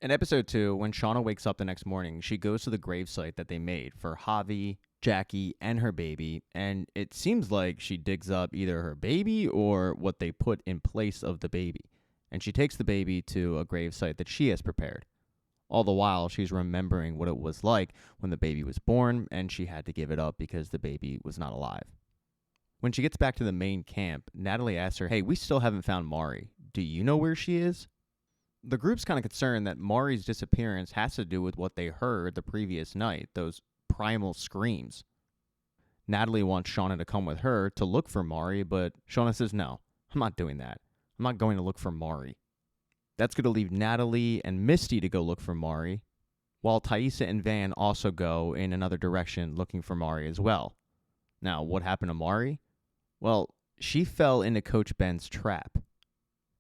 In episode 2, when Shauna wakes up the next morning, she goes to the gravesite that they made for Javi, Jackie, and her baby, and it seems like she digs up either her baby or what they put in place of the baby. And she takes the baby to a gravesite that she has prepared. All the while, she's remembering what it was like when the baby was born, and she had to give it up because the baby was not alive. When she gets back to the main camp, Natalie asks her, "Hey, we still haven't found Mari. Do you know where she is?" The group's kind of concerned that Mari's disappearance has to do with what they heard the previous night, those primal screams. Natalie wants Shauna to come with her to look for Mari, but Shauna says, "No, I'm not doing that. I'm not going to look for Mari." That's going to leave Natalie and Misty to go look for Mari, while Taissa and Van also go in another direction looking for Mari as well. Now, what happened to Mari? Well, she fell into Coach Ben's trap.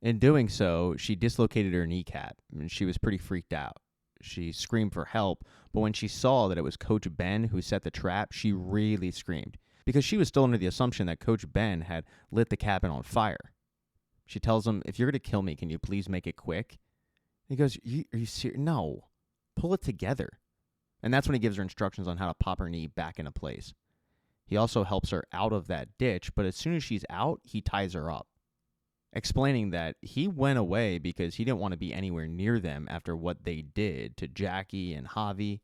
In doing so, she dislocated her kneecap, and she was pretty freaked out. She screamed for help, but when she saw that it was Coach Ben who set the trap, she really screamed, because she was still under the assumption that Coach Ben had lit the cabin on fire. She tells him, "If you're going to kill me, can you please make it quick?" He goes, "Are you serious? No. Pull it together." And that's when he gives her instructions on how to pop her knee back into place. He also helps her out of that ditch, but as soon as she's out, he ties her up, explaining that he went away because he didn't want to be anywhere near them after what they did to Jackie and Javi.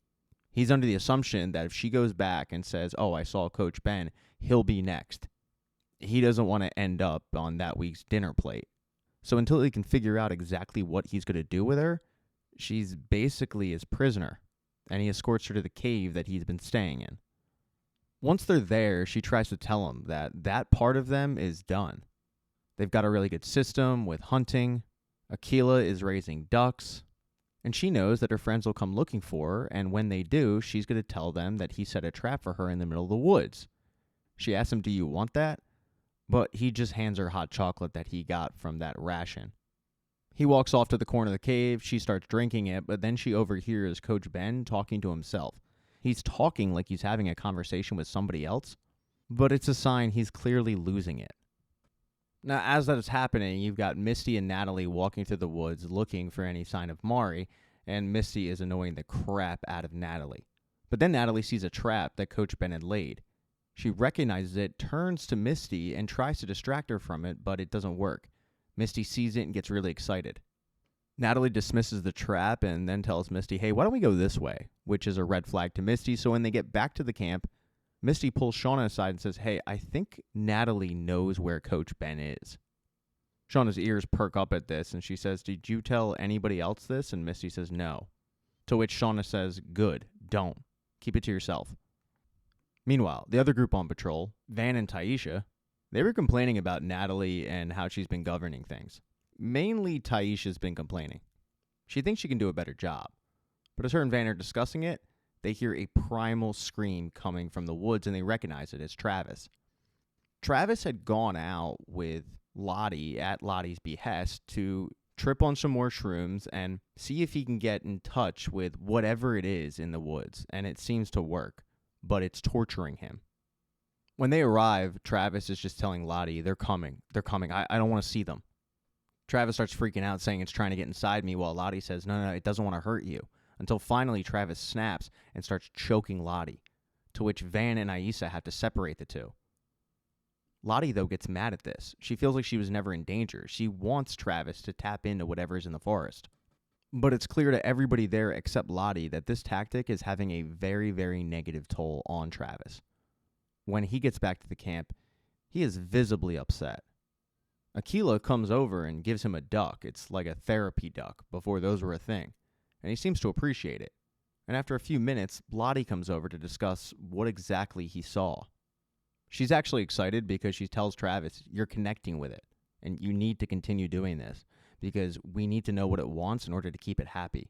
He's under the assumption that if she goes back and says, "Oh, I saw Coach Ben," he'll be next. He doesn't want to end up on that week's dinner plate. So until he can figure out exactly what he's going to do with her, she's basically his prisoner, and he escorts her to the cave that he's been staying in. Once they're there, she tries to tell him that that part of them is done. They've got a really good system with hunting. Aquila is raising ducks. And she knows that her friends will come looking for her, and when they do, she's going to tell them that he set a trap for her in the middle of the woods. She asks him, "Do you want that?" But he just hands her hot chocolate that he got from that ration. He walks off to the corner of the cave. She starts drinking it, but then she overhears Coach Ben talking to himself. He's talking like he's having a conversation with somebody else, but it's a sign he's clearly losing it. Now, as that is happening, you've got Misty and Natalie walking through the woods looking for any sign of Mari, and Misty is annoying the crap out of Natalie. But then Natalie sees a trap that Coach Ben had laid. She recognizes it, turns to Misty, and tries to distract her from it, but it doesn't work. Misty sees it and gets really excited. Natalie dismisses the trap and then tells Misty, "Hey, why don't we go this way?" Which is a red flag to Misty, so when they get back to the camp, Misty pulls Shauna aside and says, "Hey, I think Natalie knows where Coach Ben is." Shauna's ears perk up at this, and she says, "Did you tell anybody else this?" And Misty says, "No." To which Shauna says, "Good, don't. Keep it to yourself." Meanwhile, the other group on patrol, Van and Taissa, they were complaining about Natalie and how she's been governing things. Mainly Taisha's been complaining. She thinks she can do a better job. But as her and Van are discussing it, they hear a primal scream coming from the woods, and they recognize it as Travis. Travis had gone out with Lottie at Lottie's behest to trip on some more shrooms and see if he can get in touch with whatever it is in the woods, and it seems to work, but it's torturing him. When they arrive, Travis is just telling Lottie, they're coming, I don't want to see them. Travis starts freaking out, saying it's trying to get inside me, while Lottie says, no, it doesn't want to hurt you. Until finally Travis snaps and starts choking Lottie, to which Van and Taissa have to separate the two. Lottie, though, gets mad at this. She feels like she was never in danger. She wants Travis to tap into whatever's in the forest. But it's clear to everybody there except Lottie that this tactic is having a very, very negative toll on Travis. When he gets back to the camp, he is visibly upset. Aquila comes over and gives him a duck. It's like a therapy duck before those were a thing. And he seems to appreciate it. And after a few minutes, Lottie comes over to discuss what exactly he saw. She's actually excited because she tells Travis, you're connecting with it, and you need to continue doing this because we need to know what it wants in order to keep it happy.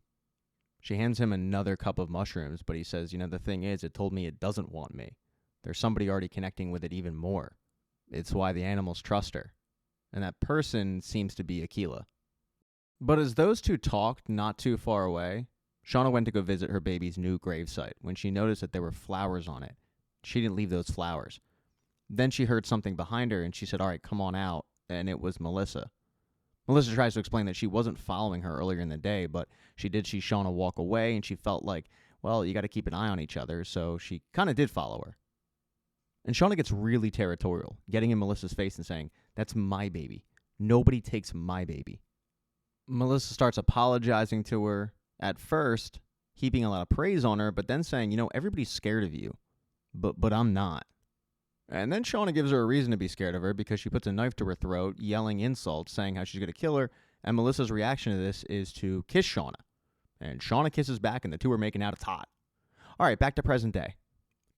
She hands him another cup of mushrooms, but he says, the thing is, it told me it doesn't want me. There's somebody already connecting with it even more. It's why the animals trust her. And that person seems to be Aquila. But as those two talked not too far away, Shauna went to go visit her baby's new gravesite when she noticed that there were flowers on it. She didn't leave those flowers. Then she heard something behind her and she said, all right, come on out. And it was Melissa. Melissa tries to explain that she wasn't following her earlier in the day, but she did see Shauna walk away, and she felt like, well, you got to keep an eye on each other, so she kind of did follow her. And Shauna gets really territorial, getting in Melissa's face and saying, "That's my baby. Nobody takes my baby." Melissa starts apologizing to her, at first heaping a lot of praise on her, but then saying, everybody's scared of you, but I'm not. And then Shauna gives her a reason to be scared of her because she puts a knife to her throat, yelling insults, saying how she's going to kill her, and Melissa's reaction to this is to kiss Shauna. And Shauna kisses back, and the two are making out. It's hot. All right, back to present day.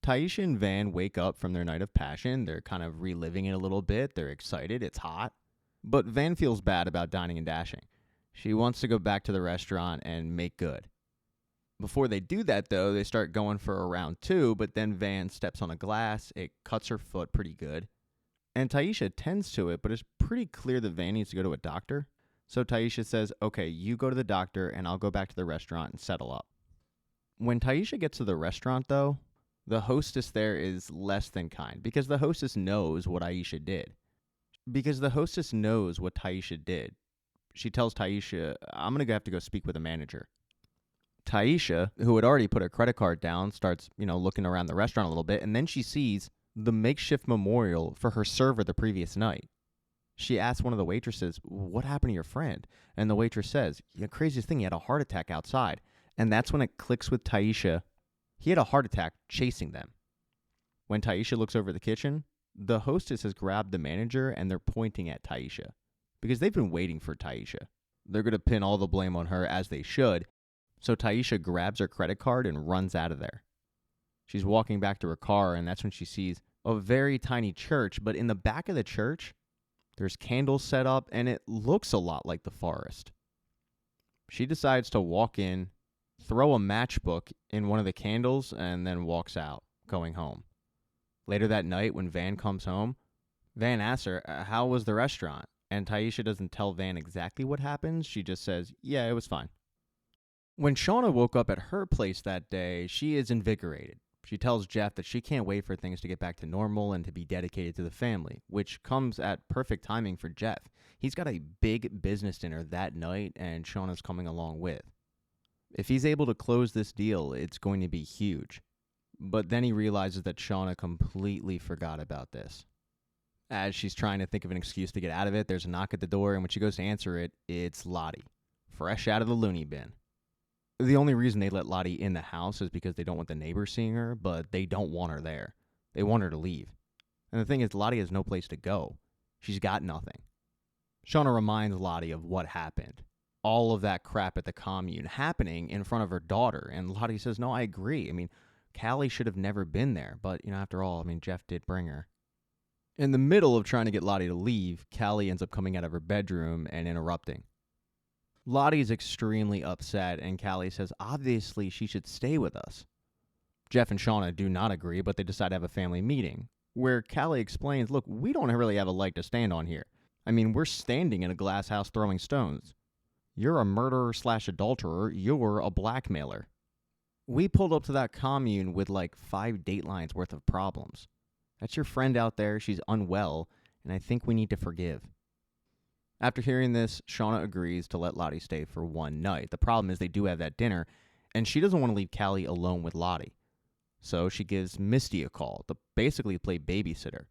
Taissa and Van wake up from their night of passion. They're kind of reliving it a little bit. They're excited. It's hot. But Van feels bad about dining and dashing. She wants to go back to the restaurant and make good. Before they do that, though, they start going for a round two, but then Van steps on a glass. It cuts her foot pretty good. And Taissa tends to it, but it's pretty clear that Van needs to go to a doctor. So Taissa says, okay, you go to the doctor, and I'll go back to the restaurant and settle up. When Taissa gets to the restaurant, though, the hostess there is less than kind, because the hostess knows what Taissa did. She tells Taissa, I'm going to have to go speak with a manager. Taissa, who had already put her credit card down, starts, looking around the restaurant a little bit, and then she sees the makeshift memorial for her server the previous night. She asks one of the waitresses, what happened to your friend? And the waitress says, craziest thing, he had a heart attack outside. And that's when it clicks with Taissa. He had a heart attack chasing them. When Taissa looks over the kitchen, the hostess has grabbed the manager, and they're pointing at Taissa. Because they've been waiting for Taissa. They're going to pin all the blame on her, as they should. So Taissa grabs her credit card and runs out of there. She's walking back to her car, and that's when she sees a very tiny church. But in the back of the church, there's candles set up, and it looks a lot like the forest. She decides to walk in, throw a matchbook in one of the candles, and then walks out, going home. Later that night, when Van comes home, Van asks her, how was the restaurant? And Taissa doesn't tell Van exactly what happens. She just says, yeah, it was fine. When Shauna woke up at her place that day, she is invigorated. She tells Jeff that she can't wait for things to get back to normal and to be dedicated to the family, which comes at perfect timing for Jeff. He's got a big business dinner that night, and Shauna's coming along with. If he's able to close this deal, it's going to be huge. But then he realizes that Shauna completely forgot about this. As she's trying to think of an excuse to get out of it, there's a knock at the door, and when she goes to answer it, it's Lottie, fresh out of the loony bin. The only reason they let Lottie in the house is because they don't want the neighbors seeing her, but they don't want her there. They want her to leave. And the thing is, Lottie has no place to go. She's got nothing. Shauna reminds Lottie of what happened. All of that crap at the commune happening in front of her daughter. And Lottie says, no, I agree. Callie should have never been there. But, after all, Jeff did bring her. In the middle of trying to get Lottie to leave, Callie ends up coming out of her bedroom and interrupting. Lottie's extremely upset, and Callie says, obviously, she should stay with us. Jeff and Shauna do not agree, but they decide to have a family meeting, where Callie explains, look, we don't really have a leg to stand on here. We're standing in a glass house throwing stones. You're a murderer/adulterer. You're a blackmailer. We pulled up to that commune with 5 datelines worth of problems. That's your friend out there. She's unwell, and I think we need to forgive. After hearing this, Shauna agrees to let Lottie stay for one night. The problem is they do have that dinner, and she doesn't want to leave Callie alone with Lottie. So she gives Misty a call to basically play babysitter.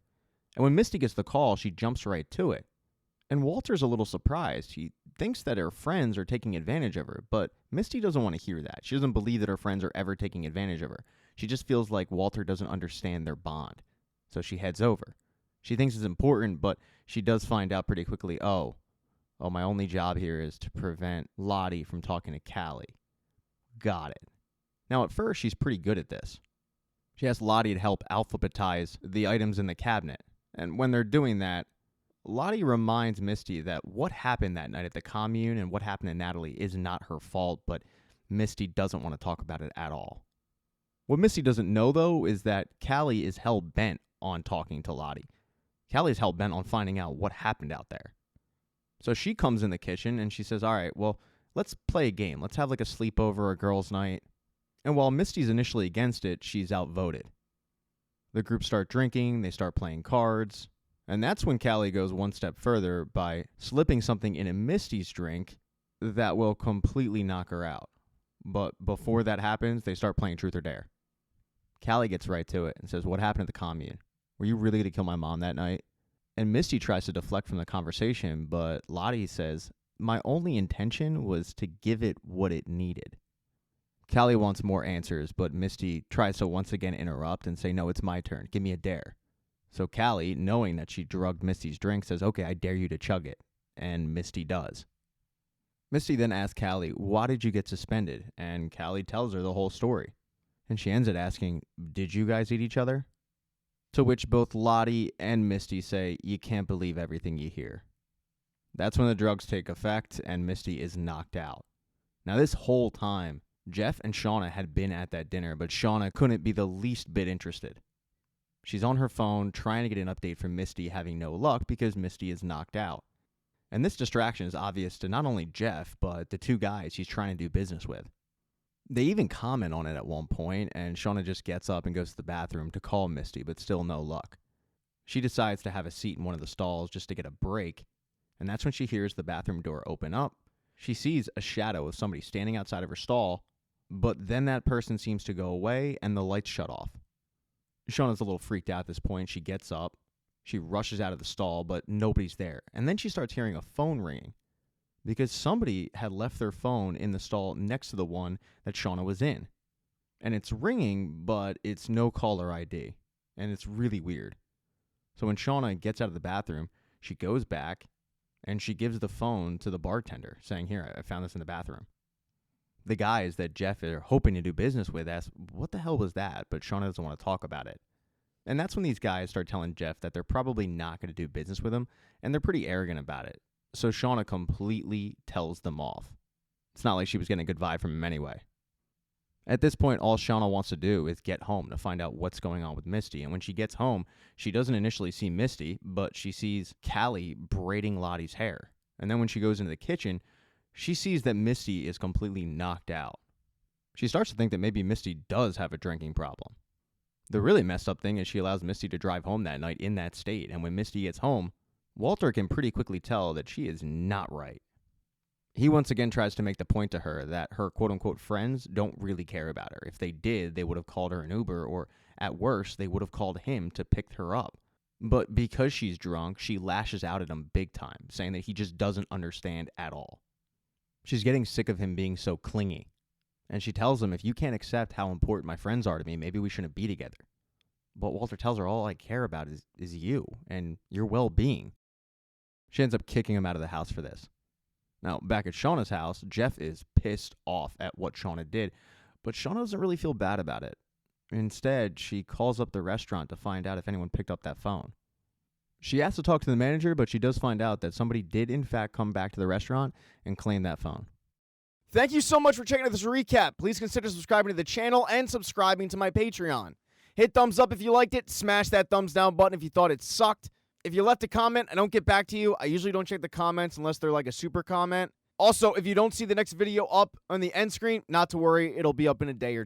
And when Misty gets the call, she jumps right to it. And Walter's a little surprised. He thinks that her friends are taking advantage of her, but Misty doesn't want to hear that. She doesn't believe that her friends are ever taking advantage of her. She just feels like Walter doesn't understand their bond. So she heads over. She thinks it's important, but she does find out pretty quickly, oh, my only job here is to prevent Lottie from talking to Callie. Got it. Now, at first, she's pretty good at this. She asks Lottie to help alphabetize the items in the cabinet. And when they're doing that, Lottie reminds Misty that what happened that night at the commune and what happened to Natalie is not her fault, but Misty doesn't want to talk about it at all. What Misty doesn't know, though, is that Callie is hell-bent on talking to Lottie. Callie's hell-bent on finding out what happened out there. So she comes in the kitchen and she says, all right, well, let's play a game. Let's have a sleepover, a girls' night. And while Misty's initially against it, she's outvoted. The group start drinking, they start playing cards, And that's when Callie goes one step further by slipping something in a Misty's drink that will completely knock her out. But before that happens, they start playing Truth or Dare. Callie gets right to it and says, "What happened at the commune? Were you really going to kill my mom that night?" And Misty tries to deflect from the conversation, but Lottie says, "My only intention was to give it what it needed." Callie wants more answers, but Misty tries to once again interrupt and say, "No, it's my turn. Give me a dare." So Callie, knowing that she drugged Misty's drink, says, "Okay, I dare you to chug it." And Misty does. Misty then asks Callie, "Why did you get suspended?" And Callie tells her the whole story. And she ends it asking, "Did you guys eat each other?" To which both Lottie and Misty say, "You can't believe everything you hear." That's when the drugs take effect and Misty is knocked out. Now this whole time, Jeff and Shauna had been at that dinner, but Shauna couldn't be the least bit interested. She's on her phone trying to get an update from Misty, having no luck because Misty is knocked out. And this distraction is obvious to not only Jeff, but the two guys he's trying to do business with. They even comment on it at one point, and Shauna just gets up and goes to the bathroom to call Misty, but still no luck. She decides to have a seat in one of the stalls just to get a break, and that's when she hears the bathroom door open up. She sees a shadow of somebody standing outside of her stall, but then that person seems to go away and the lights shut off. Shauna's a little freaked out at this point. She gets up. She rushes out of the stall, but nobody's there. And then she starts hearing a phone ringing because somebody had left their phone in the stall next to the one that Shauna was in. And it's ringing, but it's no caller ID. And it's really weird. So when Shauna gets out of the bathroom, she goes back and she gives the phone to the bartender, saying, "Here, I found this in the bathroom." The guys that Jeff are hoping to do business with ask, "What the hell was that?" But Shauna doesn't want to talk about it. And that's when these guys start telling Jeff that they're probably not going to do business with him, and they're pretty arrogant about it. So Shauna completely tells them off. It's not like she was getting a good vibe from him anyway. At this point, all Shauna wants to do is get home to find out what's going on with Misty. And when she gets home, she doesn't initially see Misty, but she sees Callie braiding Lottie's hair. And then when she goes into the kitchen, she sees that Misty is completely knocked out. She starts to think that maybe Misty does have a drinking problem. The really messed up thing is she allows Misty to drive home that night in that state, and when Misty gets home, Walter can pretty quickly tell that she is not right. He once again tries to make the point to her that her quote-unquote friends don't really care about her. If they did, they would have called her an Uber, or at worst, they would have called him to pick her up. But because she's drunk, she lashes out at him big time, saying that he just doesn't understand at all. She's getting sick of him being so clingy. And she tells him, "If you can't accept how important my friends are to me, maybe we shouldn't be together." But Walter tells her, "All I care about is you and your well-being." She ends up kicking him out of the house for this. Now, back at Shauna's house, Jeff is pissed off at what Shauna did, but Shauna doesn't really feel bad about it. Instead, she calls up the restaurant to find out if anyone picked up that phone. She asks to talk to the manager, but she does find out that somebody did in fact come back to the restaurant and claim that phone. Thank you so much for checking out this recap. Please consider subscribing to the channel and subscribing to my Patreon. Hit thumbs up if you liked it. Smash that thumbs down button if you thought it sucked. If you left a comment, I don't get back to you. I usually don't check the comments unless they're like a super comment. Also, if you don't see the next video up on the end screen, not to worry. It'll be up in a day or two.